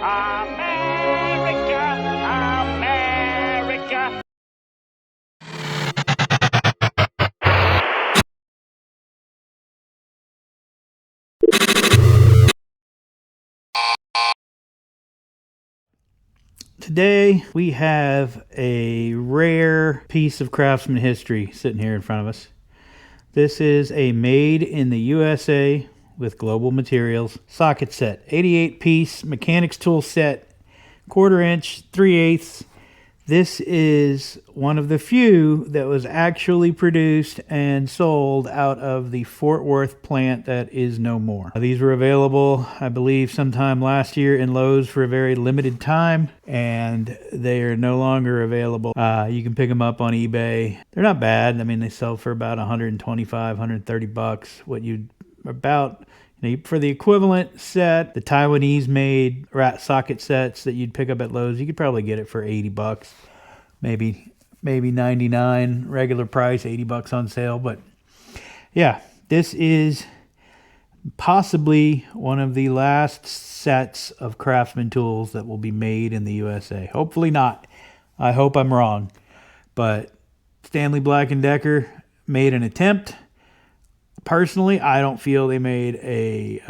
America, America. Today we have a rare piece of craftsman history sitting here in front of us. This is a made in the USA with global materials socket set, 88 piece mechanics tool set, 1/4 inch, 3/8. This is one of the few that was actually produced and sold out of the Fort Worth plant that is no more. These were available, I believe, sometime last year in Lowe's for a very limited time, and they are no longer available. You can pick them up on eBay. They're not bad. I mean, they sell for about 125, 130 bucks. What you about for the equivalent set, the Taiwanese made socket sets that you'd pick up at Lowe's, you could probably get it for 80 bucks, maybe 99 regular price, 80 bucks on sale. But yeah, this is possibly one of the last sets of craftsman tools that will be made in the USA. Hopefully not. I hope I'm wrong. But Stanley Black & Decker made an attempt. Personally, I don't feel they made a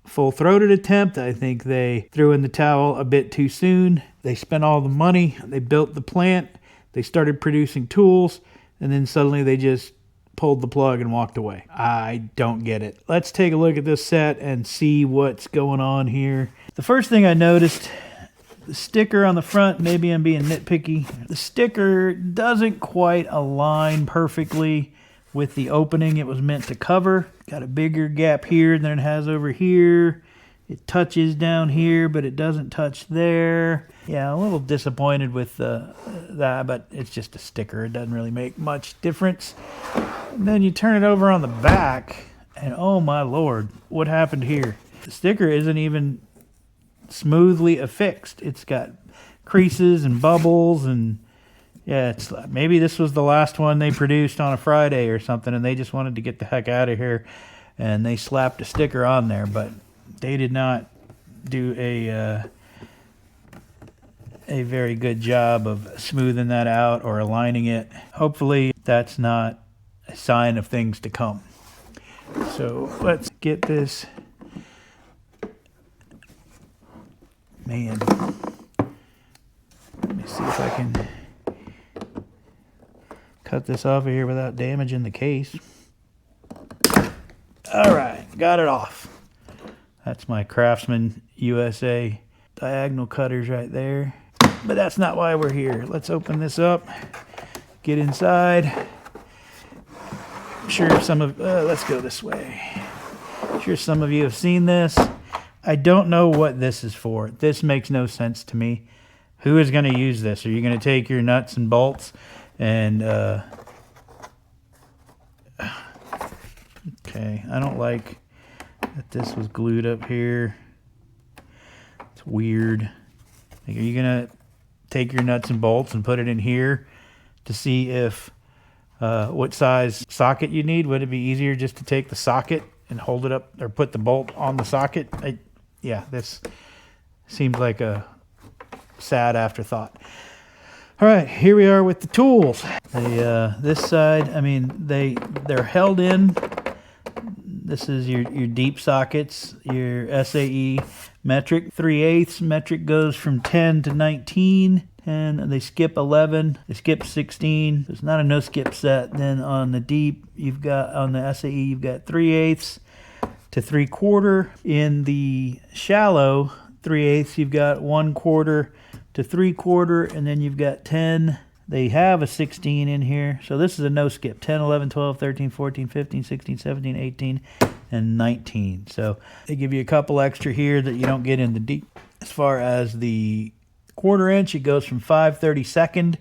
full-throated attempt. I think they threw in the towel a bit too soon. They spent all the money. They built the plant. They started producing tools. And then suddenly they just pulled the plug and walked away. I don't get it. Let's take a look at this set and see what's going on here. The first thing I noticed, the sticker on the front, maybe I'm being nitpicky. The sticker doesn't quite align perfectly with the opening it was meant to cover. Got a bigger gap here than it has over here. It touches down here, but it doesn't touch there. Yeah, a little disappointed with that, but it's just a sticker. It doesn't really make much difference. And then you turn it over on the back, and oh my lord, what happened here? The sticker isn't even smoothly affixed. It's got creases and bubbles, and yeah, it's maybe this was the last one they produced on a Friday or something, and they just wanted to get the heck out of here, and they slapped a sticker on there, but they did not do a very good job of smoothing that out or aligning it. Hopefully that's not a sign of things to come. So let's get this. Man, let me see if I can cut this off of here without damaging the case. All right, got it off. That's my Craftsman USA diagonal cutters right there. But that's not why we're here. Let's open this up, get inside. I'm sure some of, let's go this way. I'm sure some of you have seen this. I don't know what this is for. This makes no sense to me. Who is going to use this? Are you going to take your nuts and bolts and okay, I don't like that this was glued up here. It's weird. Like, are you gonna take your nuts and bolts and put it in here to see if what size socket you need? Would it be easier just to take the socket and hold it up, or put the bolt on the socket? Yeah, this seems like a sad afterthought. All right, here we are with the tools. This side, I mean, they're held in. This is your deep sockets, your SAE metric. 3/8 metric goes from 10 to 19, and they skip 11. They skip 16. It's not a no skip set. Then on the deep, you've got, on the SAE, you've got 3/8 to 3/4. In the shallow 3/8, you've got 1/4 to 3/4, and then you've got 10. They have a 16 in here, so this is a no skip. 10, 11, 12, 13, 14, 15, 16, 17, 18, and 19. So they give you a couple extra here that you don't get in the deep. As far as the 1/4 inch, it goes from 5/32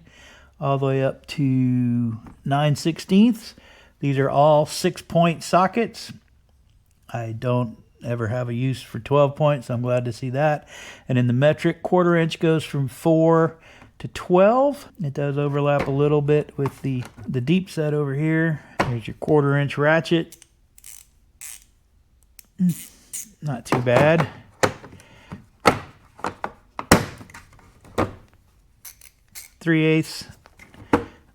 all the way up to 9/16. These are all 6-point sockets. I don't ever have a use for 12 points, so I'm glad to see that. And in the metric, 1/4 inch goes from 4 to 12. It does overlap a little bit with the deep set over here. There's your 1/4 inch ratchet. Not too bad. 3/8.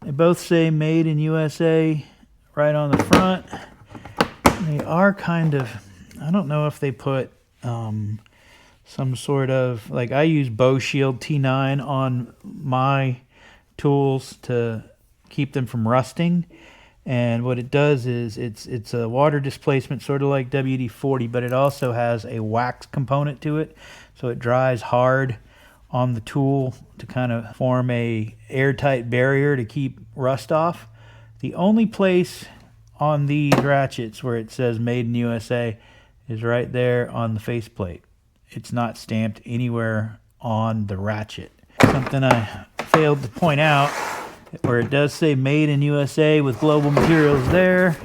They both say Made in USA right on the front. They are kind of, I don't know if they put some sort of, like I use Bow Shield T9 on my tools to keep them from rusting. And what it does is it's a water displacement, sort of like WD-40, but it also has a wax component to it. So it dries hard on the tool to kind of form a airtight barrier to keep rust off. The only place on these ratchets where it says Made in USA is right there on the faceplate. It's not stamped anywhere on the ratchet. Something I failed to point out, where it does say Made in USA with global materials there.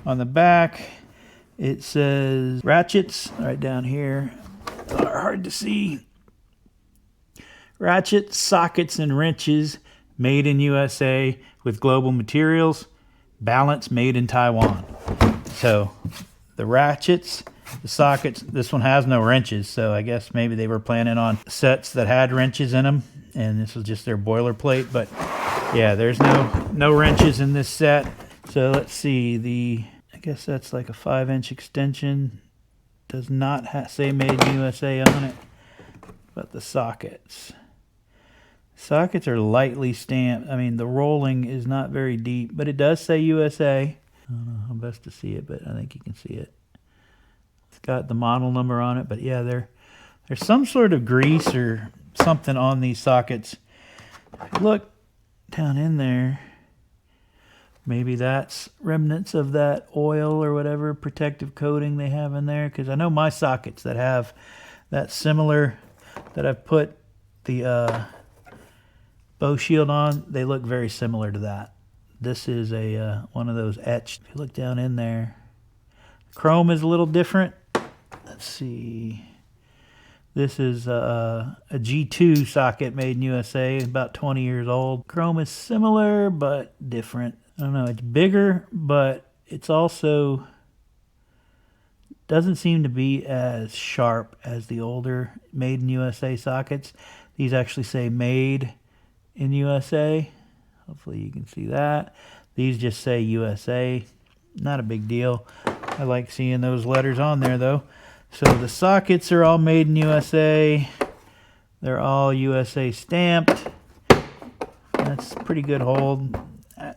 On the back, it says ratchets right down here. Are hard to see. Ratchets, sockets, and wrenches made in USA with global materials. Balance made in Taiwan. So the ratchets, the sockets, this one has no wrenches, so I guess maybe they were planning on sets that had wrenches in them, and this was just their boilerplate. But yeah, there's no wrenches in this set. So let's see, I guess that's like a 5-inch extension. Does not say Made in USA on it. But the sockets are lightly stamped. I mean, the rolling is not very deep, but it does say USA. I don't know how best to see it, but I think you can see it. It's got the model number on it, but yeah, there's some sort of grease or something on these sockets. Look down in there. Maybe that's remnants of that oil or whatever protective coating they have in there, because I know my sockets that have that similar, that I've put the Bow Shield on, they look very similar to that. This is a one of those etched. If you look down in there, chrome is a little different. Let's see. This is a G2 socket made in USA, about 20 years old. Chrome is similar but different. I don't know, it's bigger, but it's also doesn't seem to be as sharp as the older Made in USA sockets. These actually say Made in USA. Hopefully you can see that. These just say USA. Not a big deal. I like seeing those letters on there though. So the sockets are all Made in USA. They're all USA stamped. That's a pretty good hold.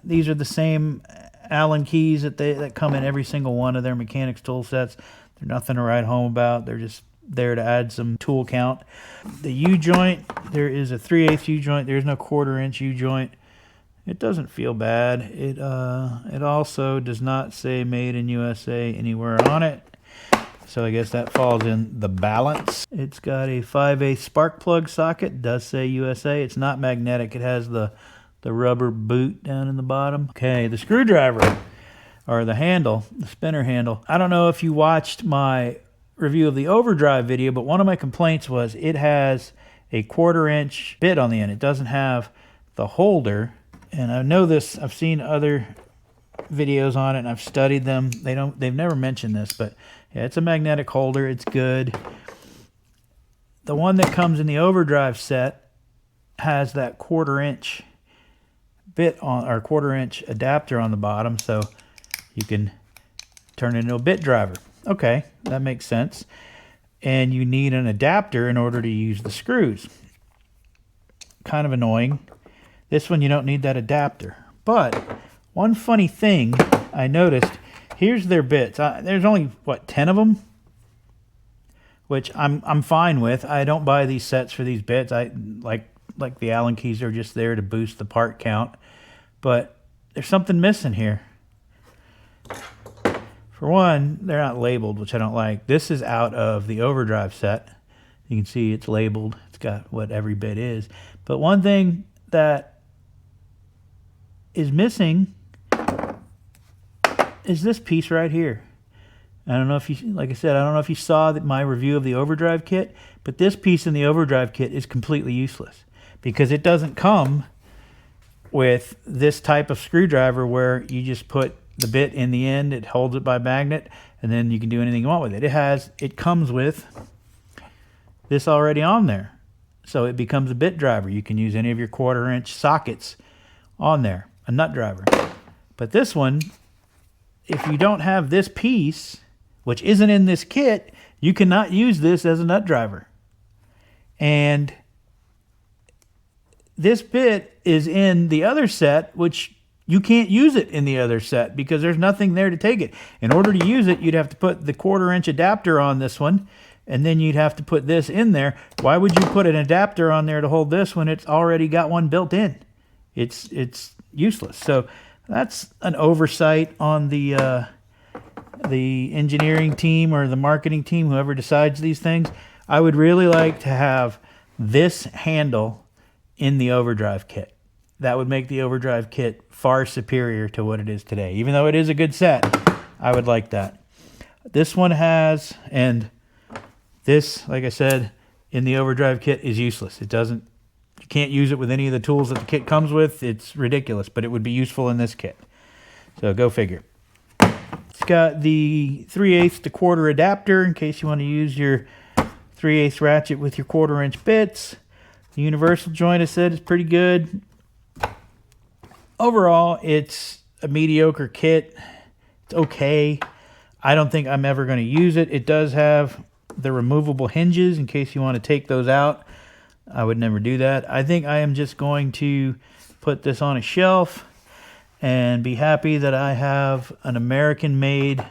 These are the same Allen keys that come in every single one of their mechanics tool sets. They're nothing to write home about. They're just there to add some tool count. The U-joint, there is a 3/8 U-joint. There's no 1/4-inch U-joint. It doesn't feel bad. It also does not say Made in USA anywhere on it. So I guess that falls in the balance. It's got a 5/8 spark plug socket. It does say USA. It's not magnetic. It has the rubber boot down in the bottom. Okay, the screwdriver, or the handle, the spinner handle. I don't know if you watched my review of the overdrive video, but one of my complaints was it has a 1/4-inch bit on the end. It doesn't have the holder. And I know this, I've seen other videos on it and I've studied them. They've never mentioned this, but yeah, it's a magnetic holder. It's good. The one that comes in the overdrive set has that 1/4-inch bit on, or 1/4-inch adapter on the bottom, so you can turn it into a bit driver. Okay, that makes sense. And you need an adapter in order to use the screws. Kind of annoying. This one you don't need that adapter. But one funny thing I noticed, here's their bits. There's only what, 10 of them, which I'm fine with. I don't buy these sets for these bits. I like the Allen keys are just there to boost the part count. But there's something missing here. For one, they're not labeled, which I don't like. This is out of the overdrive set. You can see it's labeled. It's got what every bit is. But one thing that is missing is this piece right here. I don't know if you, like I said, I don't know if you saw my review of the overdrive kit, but this piece in the overdrive kit is completely useless because it doesn't come with this type of screwdriver where you just put the bit in the end, it holds it by magnet, and then you can do anything you want with it. It comes with this already on there. So it becomes a bit driver. You can use any of your 1/4 inch sockets on there, a nut driver. But this one, if you don't have this piece, which isn't in this kit, you cannot use this as a nut driver. And this bit is in the other set, which you can't use it in the other set because there's nothing there to take it. In order to use it, you'd have to put the 1/4 inch adapter on this one, and then you'd have to put this in there. Why would you put an adapter on there to hold this when it's already got one built in? It's useless. So that's an oversight on the engineering team or the marketing team, whoever decides these things. I would really like to have this handle in the overdrive kit. That would make the overdrive kit far superior to what it is today. Even though it is a good set, I would like that. This one has, and this, like I said, in the overdrive kit is useless. It doesn't, you can't use it with any of the tools that the kit comes with. It's ridiculous, but it would be useful in this kit. So go figure. It's got the 3/8 to 1/4 adapter in case you want to use your 3/8 ratchet with your 1/4 inch bits. The universal joint, I said, is pretty good. Overall, it's a mediocre kit. It's okay. I don't think I'm ever going to use it. It does have the removable hinges in case you want to take those out. I would never do that. I think I am just going to put this on a shelf and be happy that I have an American-made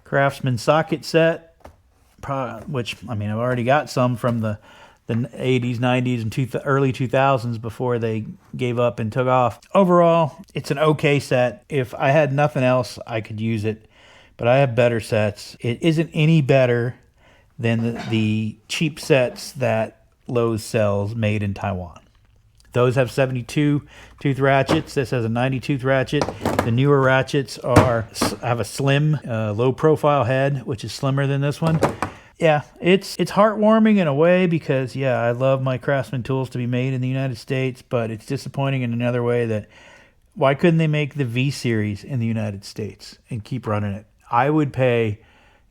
Craftsman Socket Set, which, I mean, I've already got some from the 80s, 90s, and early 2000s before they gave up and took off. Overall, it's an okay set. If I had nothing else, I could use it, but I have better sets. It isn't any better than the cheap sets that Lowe's sells made in Taiwan. Those have 72 tooth ratchets. This has a 90 tooth ratchet. The newer ratchets have a slim, low profile head, which is slimmer than this one. Yeah, it's heartwarming in a way because, yeah, I love my Craftsman tools to be made in the United States, but it's disappointing in another way that why couldn't they make the V series in the United States and keep running it? I would pay,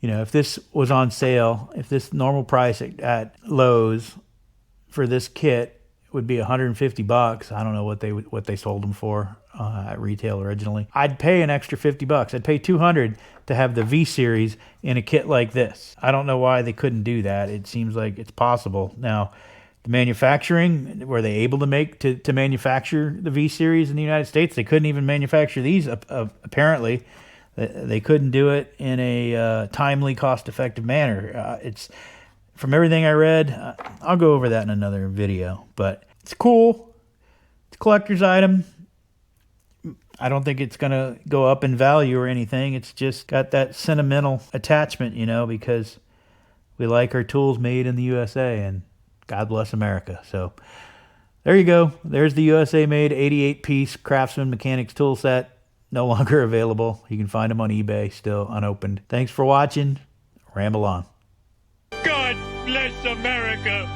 if this was on sale, if this normal price at Lowe's for this kit would be $150. I don't know what they sold them for at retail originally. I'd pay an extra $50. I'd pay $200 to have the V series in a kit like this. I don't know why they couldn't do that. It seems like it's possible. Now, the manufacturing, were they able to manufacture the V series in the United States? They couldn't even manufacture these apparently. They couldn't do it in a timely, cost-effective manner. It's from everything I read. I'll go over that in another video, but it's cool. It's a collector's item. I don't think it's going to go up in value or anything. It's just got that sentimental attachment, because we like our tools made in the USA, and God bless America. So there you go. There's the USA made 88-piece Craftsman Mechanics tool set. No longer available. You can find them on eBay, still unopened. Thanks for watching. Ramble on. God bless America.